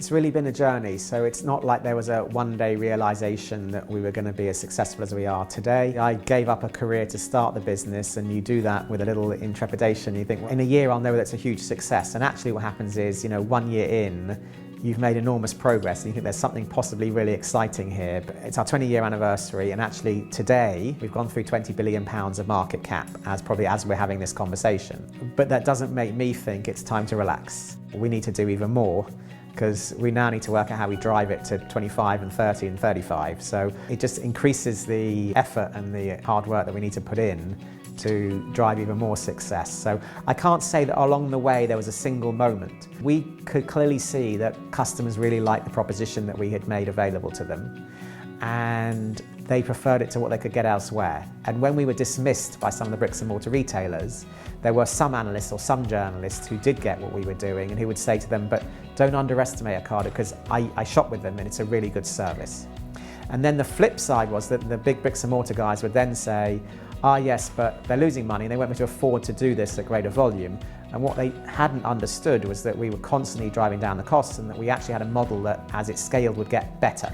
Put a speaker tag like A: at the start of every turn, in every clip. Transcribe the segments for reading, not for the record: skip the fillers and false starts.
A: It's really been a journey, so it's not like there was a one-day realization that we were going to be as successful as we are today. I gave up a career to start the business, and you do that with a little intrepidation. You think, well, in a year I'll know that's a huge success, and actually what happens is, 1 year in, you've made enormous progress and you think there's something possibly really exciting here. But it's our 20-year anniversary, and actually today we've gone through £20 billion of market cap as we're having this conversation. But that doesn't make me think it's time to relax. We need to do even more, because we now need to work out how we drive it to 25 and 30 and 35. So it just increases the effort and the hard work that we need to put in to drive even more success. So I can't say that along the way there was a single moment. We could clearly see that customers really liked the proposition that we had made available to them, and they preferred it to what they could get elsewhere. And when we were dismissed by some of the bricks and mortar retailers, there were some analysts or some journalists who did get what we were doing and who would say to them, but don't underestimate Ocado, because I shop with them and it's a really good service. And then the flip side was that the big bricks and mortar guys would then say, yes, but they're losing money and they won't be able to afford to do this at greater volume. And what they hadn't understood was that we were constantly driving down the costs, and that we actually had a model that, as it scaled, would get better.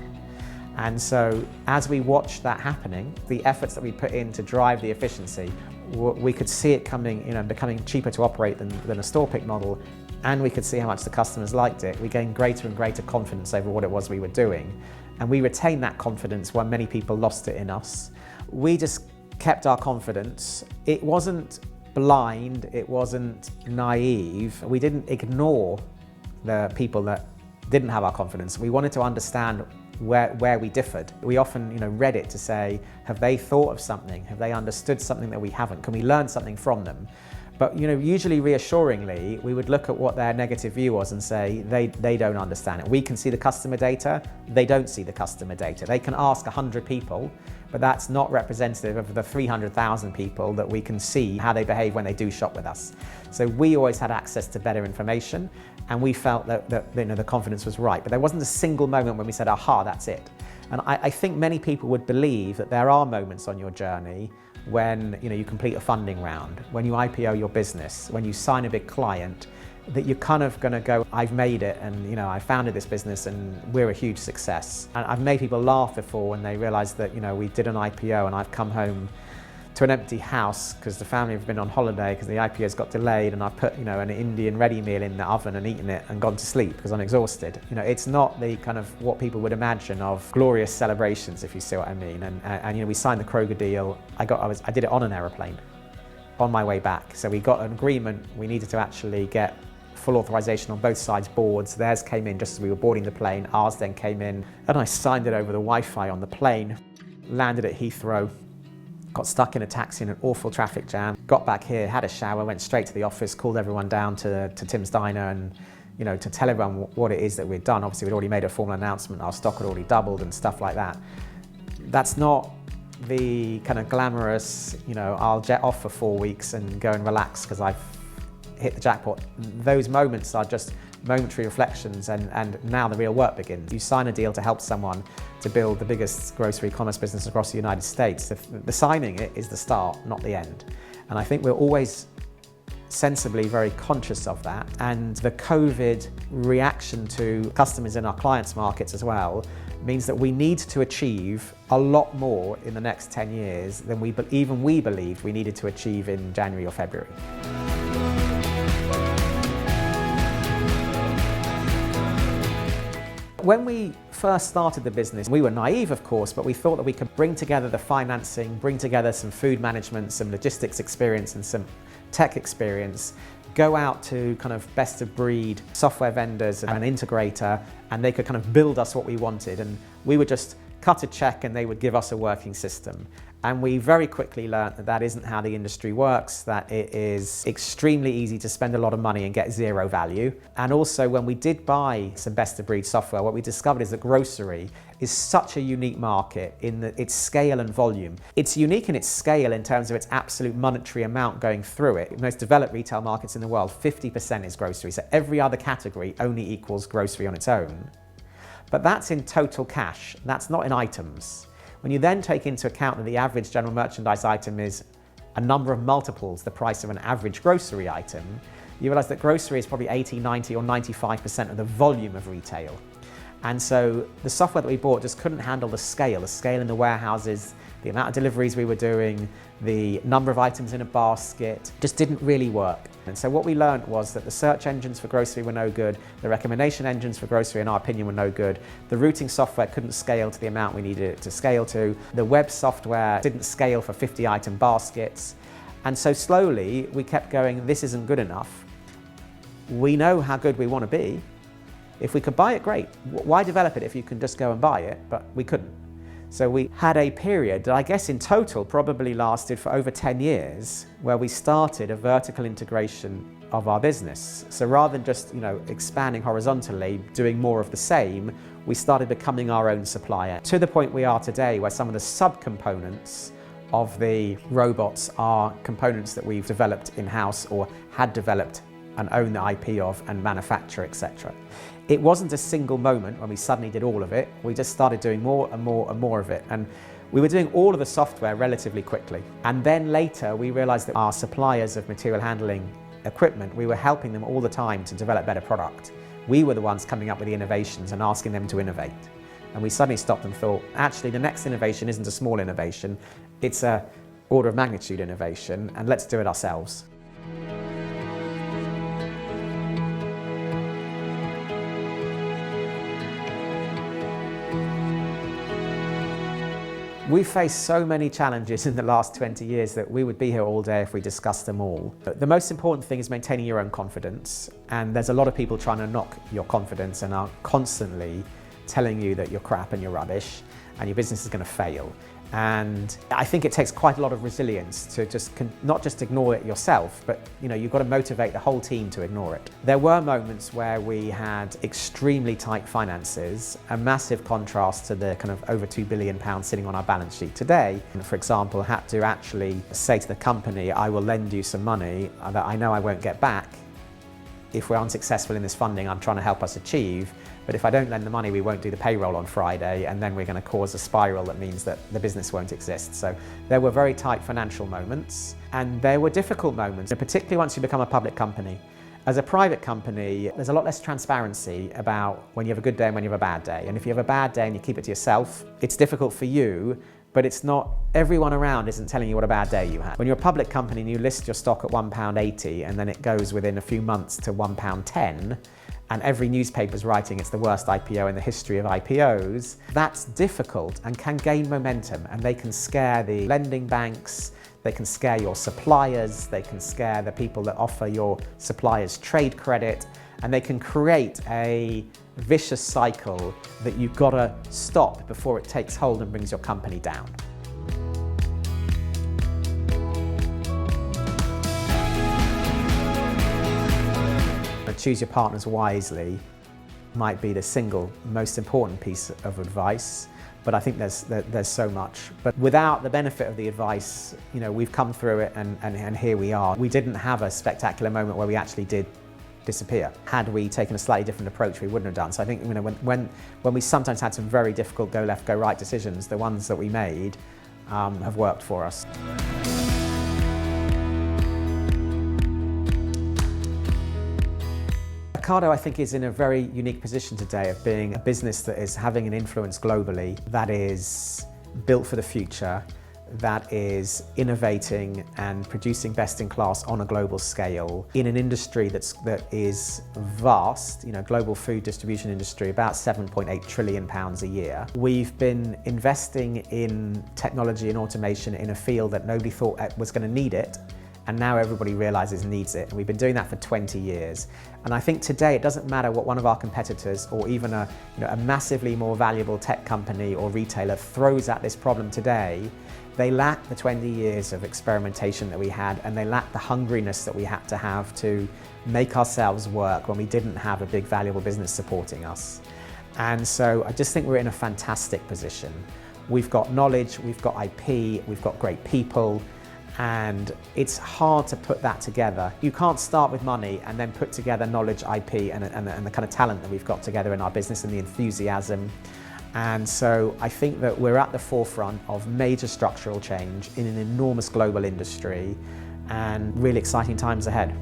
A: And so as we watched that happening, the efforts that we put in to drive the efficiency, we could see it coming, becoming cheaper to operate than a store pick model, and we could see how much the customers liked it. We gained greater and greater confidence over what it was we were doing, and we retained that confidence when many people lost it in us. We just kept our confidence. It wasn't blind, it wasn't naive. We didn't ignore the people that didn't have our confidence. We wanted to understand where we differed. We often read it to say, have they thought of something? Have they understood something that we haven't? Can we learn something from them? But usually reassuringly, we would look at what their negative view was and say, they don't understand it. We can see the customer data, they don't see the customer data. They can ask 100 people, but that's not representative of the 300,000 people that we can see how they behave when they do shop with us. So we always had access to better information, and we felt that the confidence was right. But there wasn't a single moment when we said, aha, that's it. And I think many people would believe that there are moments on your journey when you complete a funding round, when you IPO your business, when you sign a big client, that you're kind of going to go, I've made it, and I founded this business and we're a huge success. And I've made people laugh before when they realise that we did an IPO and I've come home to an empty house because the family have been on holiday because the IPO's got delayed, and I've put an Indian ready meal in the oven and eaten it and gone to sleep because I'm exhausted. It's not the kind of what people would imagine of glorious celebrations, if you see what I mean. And we signed the Kroger deal. I did it on an aeroplane on my way back. So we got an agreement. We needed to actually get full authorization on both sides' boards. Theirs came in just as we were boarding the plane. Ours then came in, and I signed it over the Wi-Fi on the plane. Landed at Heathrow. Got stuck in a taxi in an awful traffic jam, got back here, had a shower, went straight to the office, called everyone down to Tim Steiner and to tell everyone what it is that we'd done. Obviously we'd already made a formal announcement, our stock had already doubled and stuff like that. That's not the kind of glamorous, I'll jet off for 4 weeks and go and relax because I've hit the jackpot. Those moments are just momentary reflections, and now the real work begins. You sign a deal to help someone to build the biggest grocery e-commerce business across the United States. The signing it is the start, not the end. And I think we're always sensibly very conscious of that. And the COVID reaction to customers in our clients' markets as well means that we need to achieve a lot more in the next 10 years than we believed we needed to achieve in January or February. When we first started the business, we were naive, of course, but we thought that we could bring together the financing, bring together some food management, some logistics experience and some tech experience, go out to kind of best of breed software vendors and an integrator, and they could kind of build us what we wanted. And we would just cut a check and they would give us a working system. And we very quickly learned that that isn't how the industry works, that it is extremely easy to spend a lot of money and get zero value. And also when we did buy some best of breed software, what we discovered is that grocery is such a unique market in its scale and volume. It's unique in its scale in terms of its absolute monetary amount going through it. In most developed retail markets in the world, 50% is grocery. So every other category only equals grocery on its own. But that's in total cash, that's not in items. When you then take into account that the average general merchandise item is a number of multiples the price of an average grocery item, you realise that grocery is probably 80, 90 or 95% of the volume of retail. And so the software that we bought just couldn't handle the scale in the warehouses, the amount of deliveries we were doing, the number of items in a basket, just didn't really work. And so what we learned was that the search engines for grocery were no good, the recommendation engines for grocery in our opinion were no good, the routing software couldn't scale to the amount we needed it to scale to, the web software didn't scale for 50 item baskets. And so slowly we kept going, this isn't good enough. We know how good we want to be. If we could buy it, great. Why develop it if you can just go and buy it? But we couldn't. So we had a period that I guess in total probably lasted for over 10 years where we started a vertical integration of our business. So rather than just expanding horizontally, doing more of the same, we started becoming our own supplier to the point we are today where some of the subcomponents of the robots are components that we've developed in-house or had developed and own the IP of and manufacture, etc. It wasn't a single moment when we suddenly did all of it. We just started doing more and more and more of it. And we were doing all of the software relatively quickly. And then later we realized that our suppliers of material handling equipment, we were helping them all the time to develop better product. We were the ones coming up with the innovations and asking them to innovate. And we suddenly stopped and thought, actually the next innovation isn't a small innovation, it's an order of magnitude innovation, and let's do it ourselves. We've faced so many challenges in the last 20 years that we would be here all day if we discussed them all. But the most important thing is maintaining your own confidence, and there's a lot of people trying to knock your confidence and are constantly telling you that you're crap and you're rubbish and your business is going to fail. And I think it takes quite a lot of resilience to just not just ignore it yourself, but you've got to motivate the whole team to ignore it. There were moments where we had extremely tight finances, a massive contrast to the kind of over £2 billion sitting on our balance sheet today. And for example, had to actually say to the company, I will lend you some money that I know I won't get back if we're unsuccessful in this funding I'm trying to help us achieve. But if I don't lend the money, we won't do the payroll on Friday, and then we're going to cause a spiral that means that the business won't exist. So there were very tight financial moments, and there were difficult moments, particularly once you become a public company. As a private company, there's a lot less transparency about when you have a good day and when you have a bad day. And if you have a bad day and you keep it to yourself, it's difficult for you, but it's not, everyone around isn't telling you what a bad day you had. When you're a public company and you list your stock at £1.80 and then it goes within a few months to £1.10, and every newspaper's writing it's the worst IPO in the history of IPOs, that's difficult and can gain momentum, and they can scare the lending banks, they can scare your suppliers, they can scare the people that offer your suppliers trade credit, and they can create a vicious cycle that you've got to stop before it takes hold and brings your company down. Choose your partners wisely might be the single most important piece of advice, but I think there's so much. But without the benefit of the advice, we've come through it and here we are. We didn't have a spectacular moment where we actually did disappear. Had we taken a slightly different approach, we wouldn't have done. So I think when we sometimes had some very difficult go left, go right decisions, the ones that we made have worked for us. Ocado, I think, is in a very unique position today of being a business that is having an influence globally, that is built for the future, that is innovating and producing best in class on a global scale in an industry that is vast, global food distribution industry, about £7.8 trillion a year. We've been investing in technology and automation in a field that nobody thought was going to need it, and now everybody realizes needs it. And we've been doing that for 20 years. And I think today it doesn't matter what one of our competitors or even a massively more valuable tech company or retailer throws at this problem today. They lack the 20 years of experimentation that we had, and they lack the hungriness that we had to have to make ourselves work when we didn't have a big valuable business supporting us. And so I just think we're in a fantastic position. We've got knowledge, we've got IP, we've got great people, and it's hard to put that together. You can't start with money and then put together knowledge, IP, and the kind of talent that we've got together in our business and the enthusiasm. And so I think that we're at the forefront of major structural change in an enormous global industry, and really exciting times ahead.